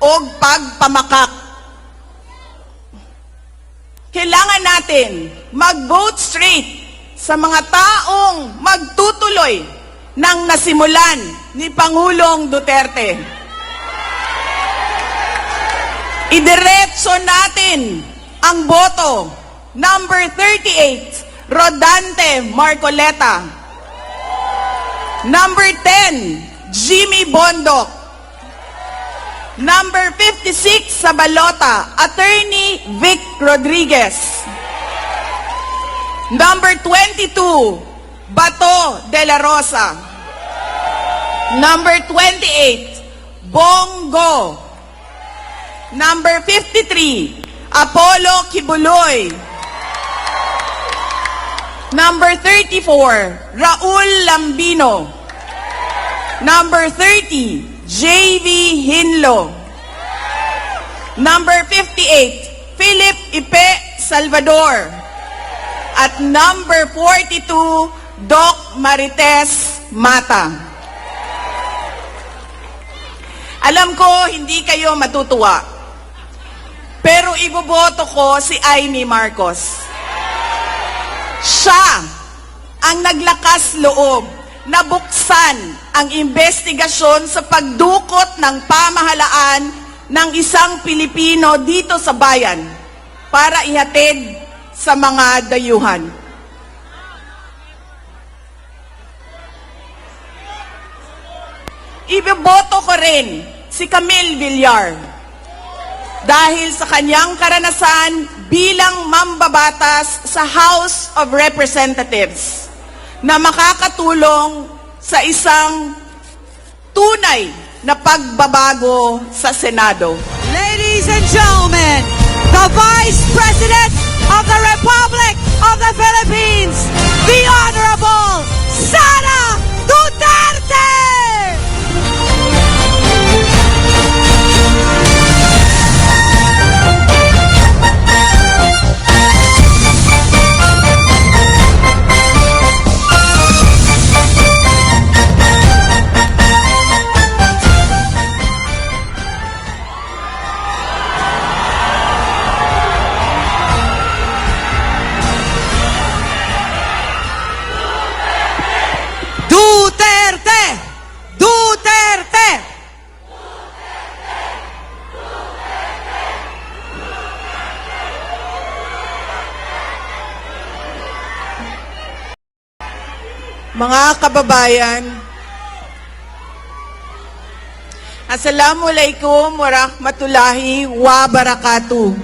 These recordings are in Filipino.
o pagpamakak. Kailangan natin mag-vote straight sa mga taong magtutuloy ng nasimulan ni Pangulong Duterte. Idiretso natin ang boto. Number 38, Rodante Marcoleta. Number 10, Jimmy Bondoc. Number 56 sa balota, Attorney Vic Rodriguez. Number 22, Bato de la Rosa. Number 28, Bongo. Number 53, Apollo Kibuloy. Number 34, Raul Lambino. Number 30, J.V. Hinlo. Number 58, Philip Ipe Salvador. At number 42, Doc Marites Mata. Alam ko, hindi kayo matutuwa. Pero iboboto ko si Amy Marcos. Siya ang naglakas loob na buksan ang investigasyon sa pagdukot ng pamahalaan ng isang Pilipino dito sa bayan para ihatid sa mga dayuhan. Iboboto ko rin si Camille Villar dahil sa kanyang karanasan bilang mambabatas sa House of Representatives na makakatulong sa isang tunay na pagbabago sa Senado. Ladies and gentlemen, the Vice President of the Republic of the Philippines, the Honorable Sara Duterte! Duterte! Duterte! Mga kababayan, Assalamualaikum warahmatullahi wabarakatuh.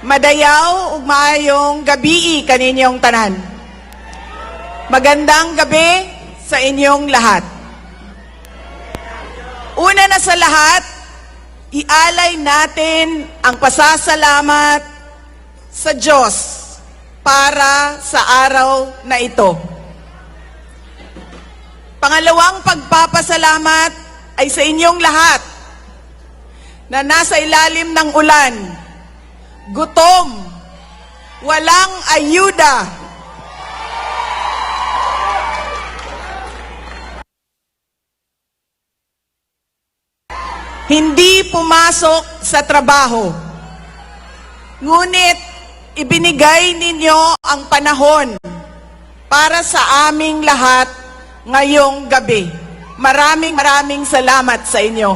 Madayaw ug maayong gabi kaninyong tanan. Magandang gabi sa inyong lahat. Una na sa lahat, ialay natin ang pasasalamat sa Diyos para sa araw na ito. Pangalawang pagpapasalamat ay sa inyong lahat na nasa ilalim ng ulan, gutom, walang ayuda, hindi pumasok sa trabaho. Ngunit ibinigay ninyo ang panahon para sa aming lahat ngayong gabi. Maraming salamat sa inyo.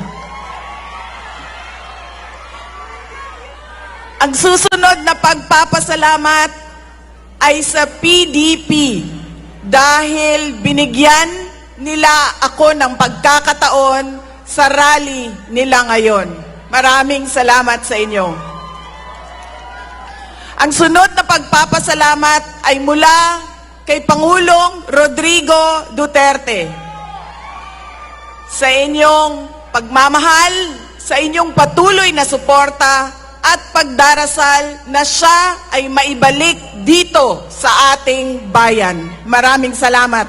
Ang susunod na pagpapasalamat ay sa PDP dahil binigyan nila ako ng pagkakataon sa rally nila ngayon. Maraming salamat sa inyo. Ang sunod na pagpapasalamat ay mula kay Pangulong Rodrigo Duterte. Sa inyong pagmamahal, sa inyong patuloy na suporta at pagdarasal na siya ay maibalik dito sa ating bayan. Maraming salamat.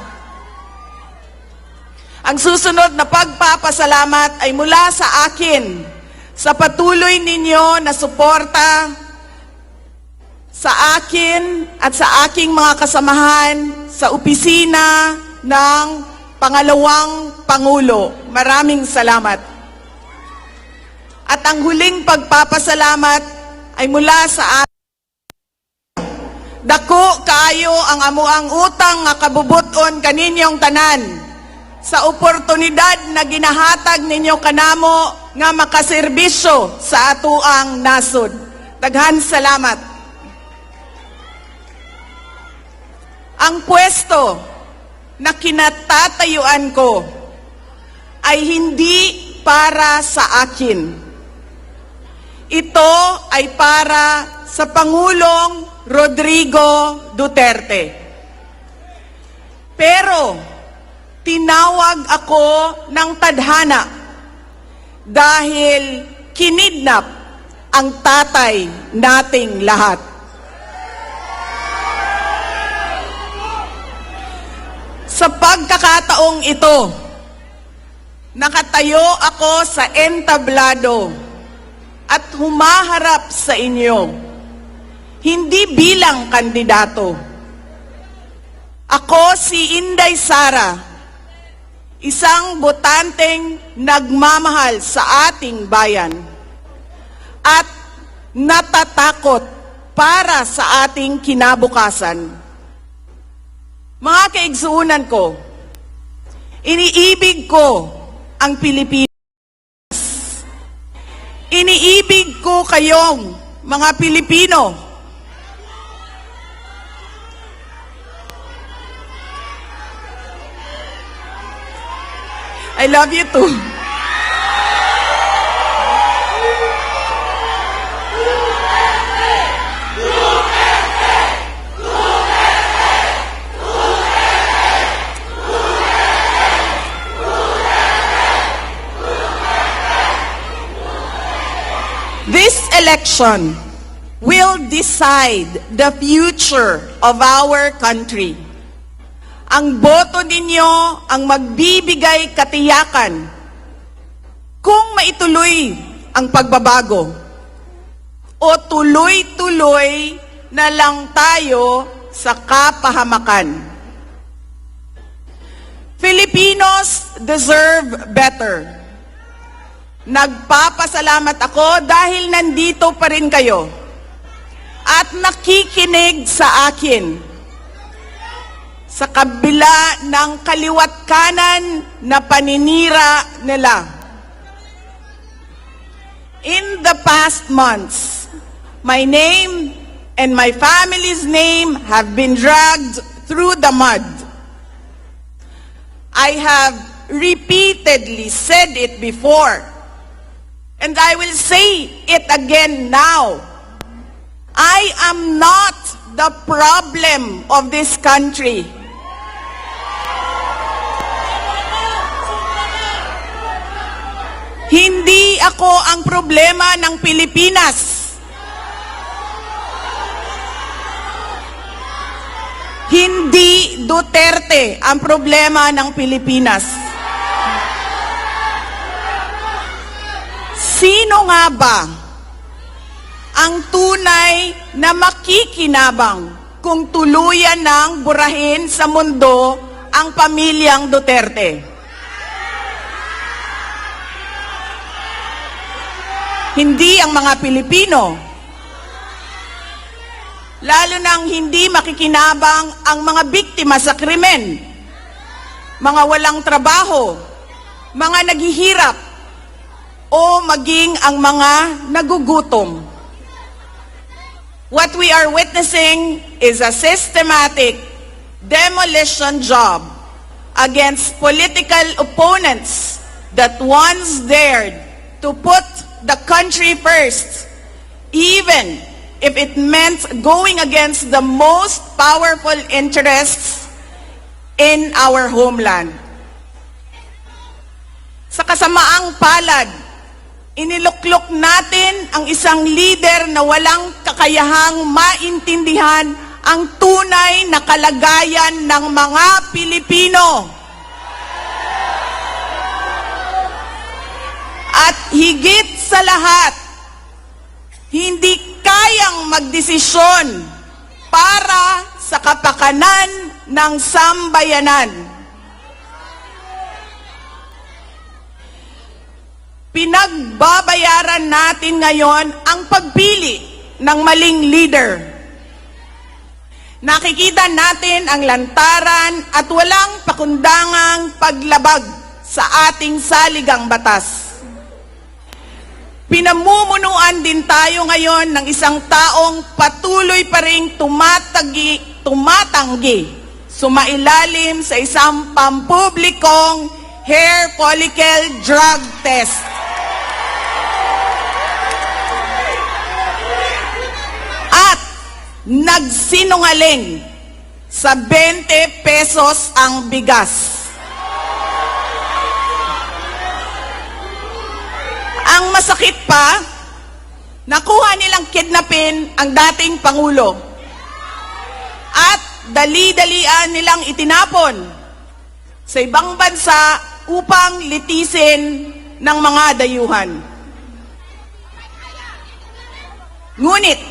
Ang susunod na pagpapasalamat ay mula sa akin, sa patuloy ninyo na suporta sa akin at sa aking mga kasamahan sa opisina ng Pangalawang Pangulo. Maraming salamat. ang huling pagpapasalamat ay mula sa atin. Dako kaayo ang amuang utang nga kabubuton kaninyong tanan sa oportunidad na ginahatag ninyo kanamo nga makaserbisyo sa atuang nasod. Daghan salamat. Ang pwesto na kinatatayuan ko ay hindi para sa akin. Ito ay para sa Pangulong Rodrigo Duterte. Pero tinawag ako ng tadhana dahil kinidnap ang tatay nating lahat. Sa pagkakataong ito, nakatayo ako sa entablado at humaharap sa inyo, hindi bilang kandidato. Ako si Inday Sara, isang botanteng nagmamahal sa ating bayan at natatakot para sa ating kinabukasan. Mga kaigsuunan ko, iniibig ko ang Pilipinas. Iniibig ko kayong mga Pilipino. I love you too. This election will decide the future of our country. Ang boto ninyo ang magbibigay katiyakan kung maituloy ang pagbabago o tuloy-tuloy na lang tayo sa kapahamakan. Filipinos deserve better. Nagpapasalamat ako dahil nandito pa rin kayo at nakikinig sa akin sa kabila ng kaliwat kanan na paninira nila. In the past months, my name and my family's name have been dragged through the mud. I have repeatedly said it before, and I will say it again now. I am not the problem of this country. Hindi ako ang problema ng Pilipinas. Hindi Duterte ang problema ng Pilipinas. Sino nga ba ang tunay na makikinabang kung tuluyan ng burahin sa mundo ang pamilyang Duterte? Hindi ang mga Pilipino. Lalo nang hindi makikinabang ang mga biktima sa krimen, mga walang trabaho, mga naghihirap, o maging ang mga nagugutom. What we are witnessing is a systematic demolition job against political opponents that once dared to put the country first, even if it meant going against the most powerful interests in our homeland. Sa kasamaang palad, iniluklok natin ang isang leader na walang kakayahang maintindihan ang tunay na kalagayan ng mga Pilipino. At higit sa lahat, hindi kayang magdesisyon para sa kapakanan ng sambayanan. pinagbabayaran natin ngayon ang pagpili ng maling leader. Nakikita natin ang lantaran at walang pakundangang paglabag sa ating saligang batas. Pinamumunuan din tayo ngayon ng isang taong patuloy pa ring tumatanggi, sumailalim sa isang pampublikong hair follicle drug test. At nagsinungaling sa 20 pesos ang bigas. Ang masakit pa, nakuha nilang kidnapin ang dating Pangulo. At dali-dalian nilang itinapon sa ibang bansa upang litisin ng mga dayuhan. Ngunit,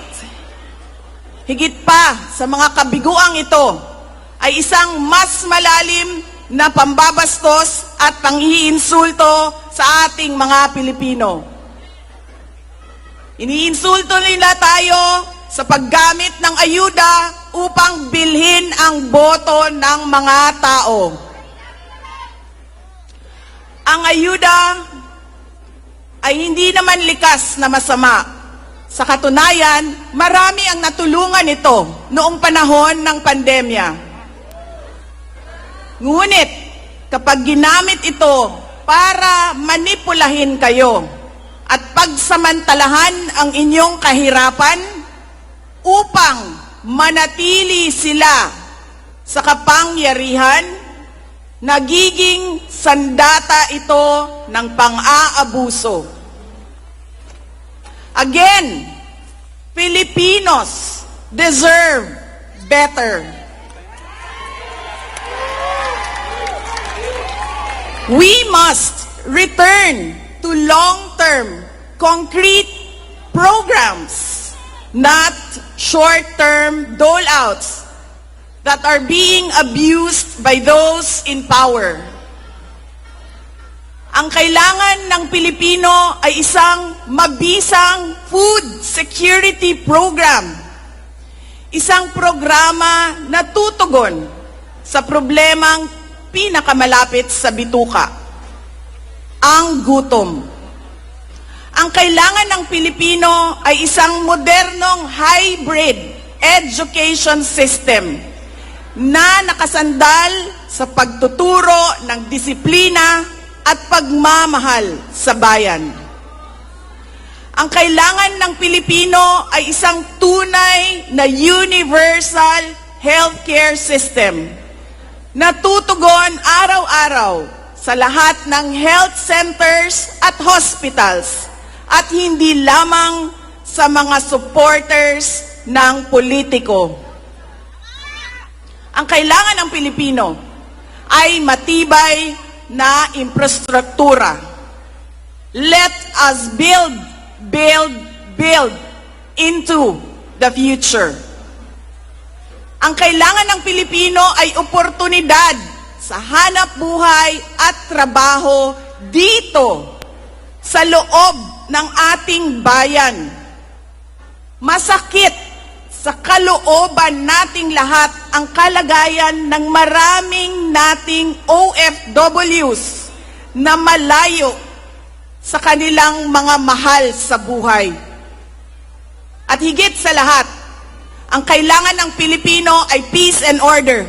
higit pa sa mga kabiguang ito ay isang mas malalim na pambabastos at panghiinsulto sa ating mga Pilipino. Iniinsulto nila tayo sa paggamit ng ayuda upang bilhin ang boto ng mga tao. Ang ayuda ay hindi naman likas na masama. Sa katunayan, marami ang natulungan ito noong panahon ng pandemya. Ngunit, kapag ginamit ito para manipulahin kayo at pagsamantalahan ang inyong kahirapan upang manatili sila sa kapangyarihan, nagiging sandata ito ng pang-aabuso. Again, Filipinos deserve better. We must return to long-term, concrete programs, not short-term dole-outs that are being abused by those in power. Ang kailangan ng Pilipino ay isang mabisang food security program. Isang programa na tutugon sa problemang pinakamalapit sa bituka, ang gutom. Ang kailangan ng Pilipino ay isang modernong hybrid education system na nakasandal sa pagtuturo ng disiplina at pagmamahal sa bayan. Ang kailangan ng Pilipino ay isang tunay na universal healthcare system na tutugon araw-araw sa lahat ng health centers at hospitals at hindi lamang sa mga supporters ng politiko. Ang kailangan ng Pilipino ay matibay na infrastruktura. Let us build into the future. Ang kailangan ng Pilipino ay oportunidad sa hanap buhay at trabaho dito sa loob ng ating bayan. Masakit sa kalooban nating lahat ang kalagayan ng maraming nating OFWs na malayo sa kanilang mga mahal sa buhay. At higit sa lahat, ang kailangan ng Pilipino ay peace and order.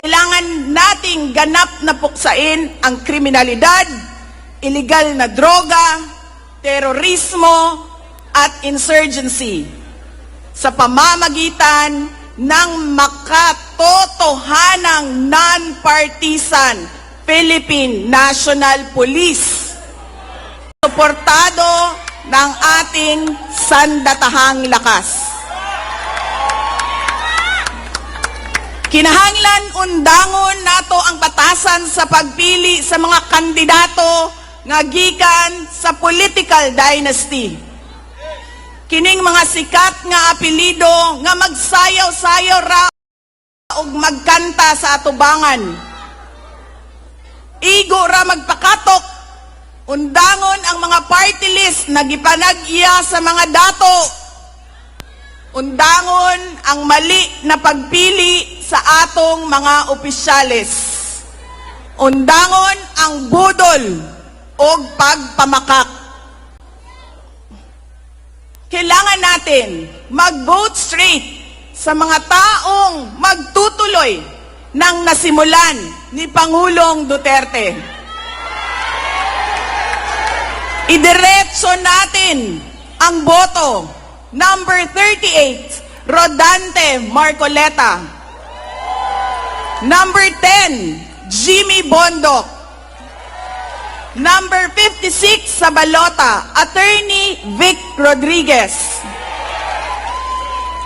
Kailangan nating ganap na puksain ang kriminalidad, iligal na droga, terorismo at insurgency sa pamamagitan ng makatotohanang non-partisan Philippine National Police, suportado ng ating sandatahang lakas. Kinahanglan undangon nato ang batasan sa pagpili sa mga kandidato nga gikan sa political dynasty. Kining mga sikat nga apelido nga magsayaw-sayaw ra og magkanta sa atubangan. igo ra magpakatok, undangon ang mga party list na gipanag-iya sa mga dato, undangon ang mali na pagpili sa atong mga opisyales, undangon ang budol o pagpamakak. Kailangan natin mag-vote straight sa mga taong magtutuloy ng nasimulan ni Pangulong Duterte. Idiretso natin ang boto. Number 38, Rodante Marcoleta. Number 10, Jimmy Bondoc. Number 56 sa balota, Attorney Vic Rodriguez.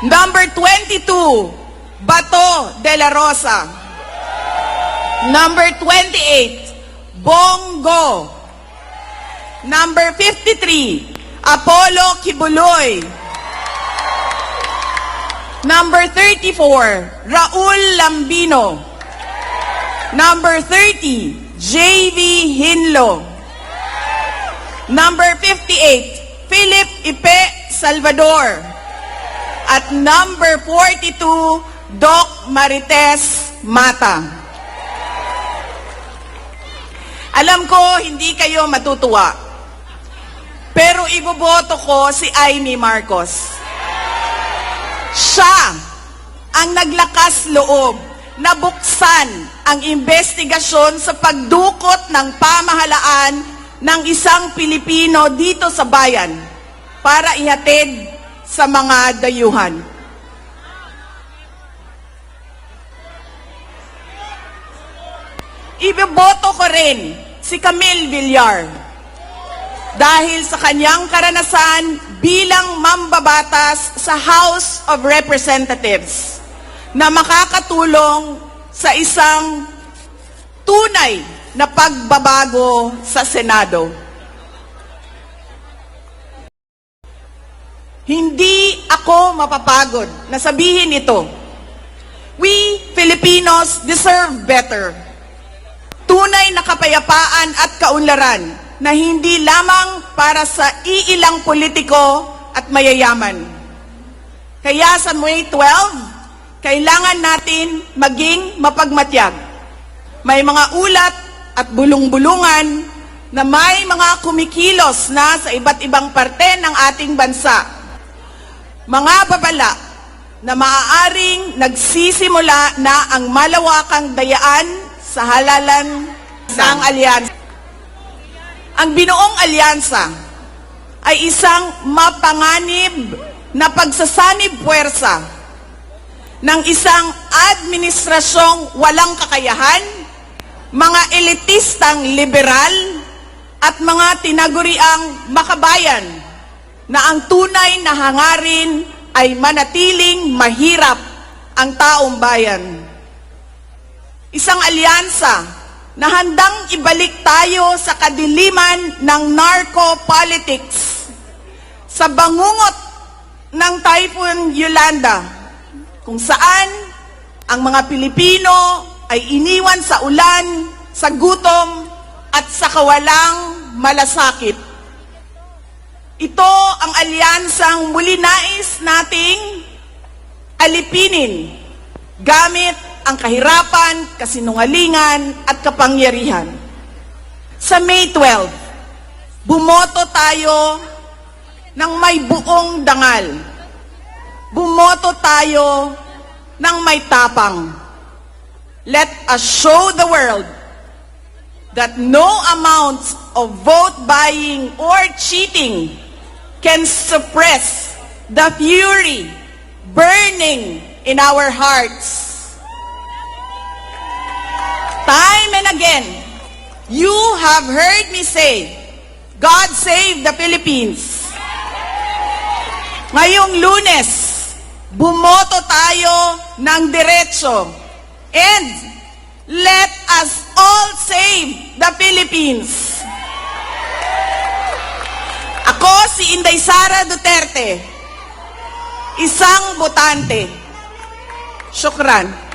Number 22, Bato de la Rosa. Number 28, Bongo. Number 53, Apollo Kibuloy. Number 34, Raul Lambino. Number 30, JV Hinlo. Number 58, Philip Ipe Salvador. At number 42, Doc Marites Mata. Alam ko, hindi kayo matutuwa. Pero iboboto ko si Amy Marcos. Siya ang naglakas loob na buksan ang investigasyon sa pagdukot ng pamahalaan ng isang Pilipino dito sa bayan para ihatid sa mga dayuhan. Iboboto ko rin si Camille Villar dahil sa kanyang karanasan bilang mambabatas sa House of Representatives na makakatulong sa isang tunay na pagbabago sa Senado. Hindi ako mapapagod na sabihin ito. We Filipinos deserve better. Tunay na kapayapaan at kaunlaran na hindi lamang para sa iilang politiko at mayayaman. Kaya sa May 12, kailangan natin maging mapagmatyag. May mga ulat at bulong-bulungan na may mga kumikilos na sa iba't ibang parte ng ating bansa. Mga babala na maaaring nagsisimula na ang malawakang dayaan sa halalan ng alyansa. Ang binuong alyansa ay isang mapanganib na pagsasanib puwersa ng isang administrasyong walang kakayahan, mga elitistang liberal, at mga tinaguriang makabayan na ang tunay na hangarin ay manatiling mahirap ang taong bayan. Isang alyansa na handang ibalik tayo sa kadiliman ng narco-politics, sa bangungot ng Typhoon Yolanda, kung saan ang mga Pilipino ay iniwan sa ulan, sa gutom, at sa kawalang malasakit. Ito ang alyansang muli nais nating alipinin gamit ang kahirapan, kasinungalingan at kapangyarihan. Sa May 12, bumoto tayo ng may buong dangal. Bumoto tayo ng may tapang. Let us show the world that no amounts of vote buying or cheating can suppress the fury burning in our hearts. Time and again, you have heard me say, God save the Philippines. Ngayong Lunes, bumoto tayo ng diretso. And let us all save the Philippines. Ako si Inday Sara Duterte, isang botante. Syukran.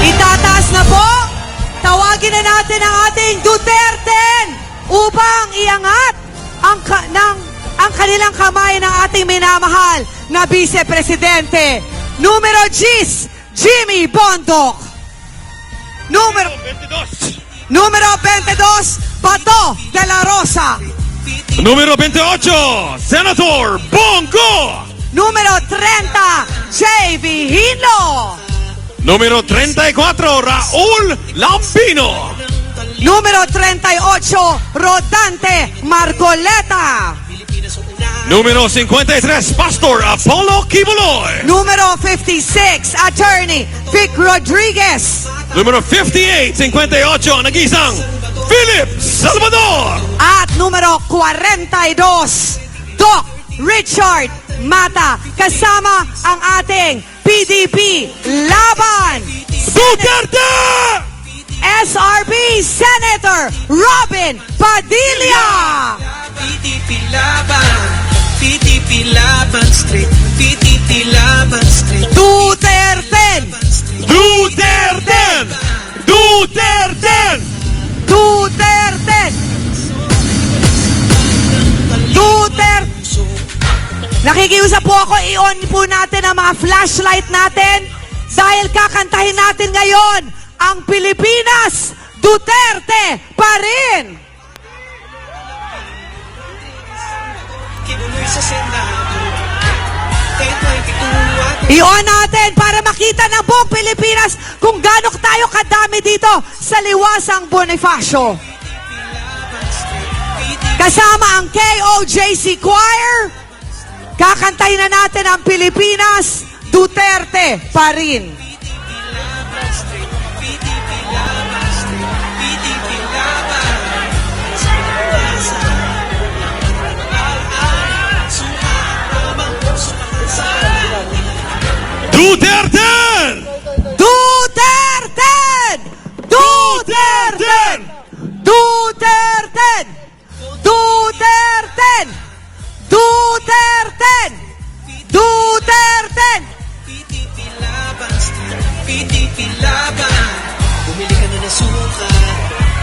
Itataas na po. Tawagin na natin ang ating Duterte upang iangat ang kanilang kamay ng ating minamahal na Vice Presidente. Numero 10, Jimmy Bondoc. Numero 22, Bato de la Rosa. Número 28, Senator Bongo. Numero 30, J.V. Hino. Número 34, Raúl Lambino. Número 38, Rodante Marcoleta. Número 53, Pastor Apollo Kibuloy. Número 56, Attorney Vic Rodriguez. Número 58, 58, nag-isang Philip Salvador. At numero 42, Doc Richard Mata. Kasama ang ating PDP Laban. Duterte! SRB Senator Robin Padilla. PDP Laban, PDP Laban Street, PDP Laban Street. Duterte. Duterte! Duterte! Duterte. Duterte. Nakikiusap po ako, i-on po natin ang mga flashlight natin dahil kakantahin natin ngayon ang Pilipinas, Duterte pa rin. Kibuloy sa Senado. 1022 I-on natin para makita ng buong Pilipinas kung gaano tayo kadami dito sa Liwasang Bonifacio. Kasama ang KOJC Choir, kakantahin na natin ang Pilipinas, Duterte pa rin. Duterte! Duterte! Duterte! Duterte! Duterte! Duterte! Duterte! PDP Laban Street, PDP Laban. Bumili ka na ng suka,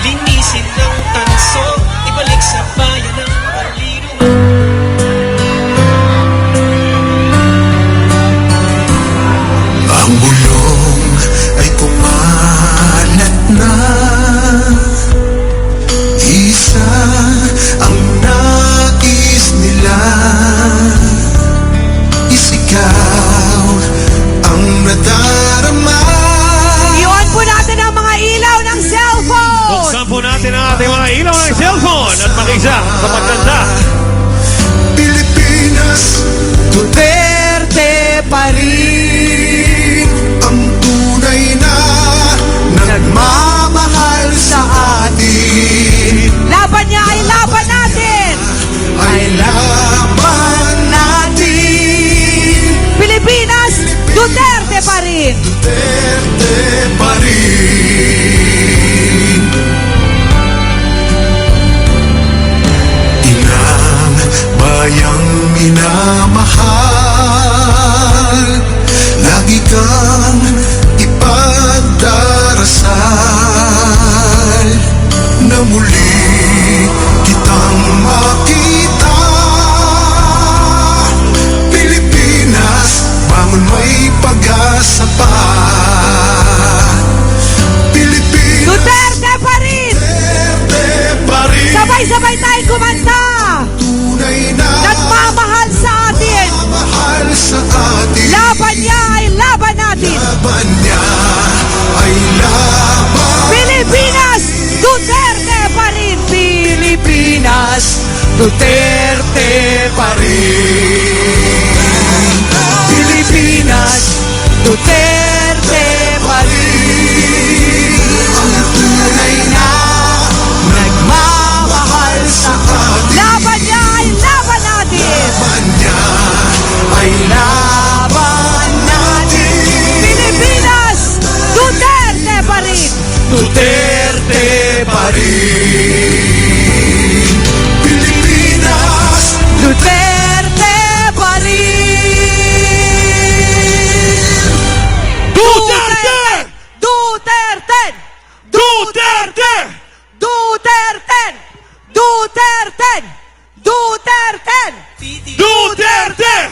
linisin ng tanso, ibalik sa bayan ng Baliro. Ang bulong ay kumalat na. Isa ang nais nila. Isigaw ang nadarama. I-on po natin ang mga ilaw ng cellphone. Buksan po natin ang ating mga ilaw ng cellphone at makisa sa pagkanta. Pilipinas, Duterte pa rin. ang tunay na nagmamahal sa atin. Laban niya ay laban natin. Ay laban natin. Pilipinas, Duterte pa rin. Duterte pa rin. Inang bayang minamahal, lagi kang ipagdarasal na muli kitang makita. Pilipinas, bangon may pag-asa pa. Pilipinas, Duterte pa rin. Duterte pa rin. Sabay-sabay tayo kumanta. Tunay na Nagmamahal sa atin. mahal sa atin. Laban niya ay laban natin. Laban niya ay laban. Pilipinas, Duterte pa rin. Pilipinas, Duterte pa rin. Pilipinas, Duterte pa rin. Ang tunay na Nagmamahal sa atin. laban niya ay laban natin. Laban niya ay Laban natin. Pilipinas, Duterte pa rin. Duterte pa rin. Pilipinas, Duterte pa rin. Duterte! Duterte! Duterte! Duterte!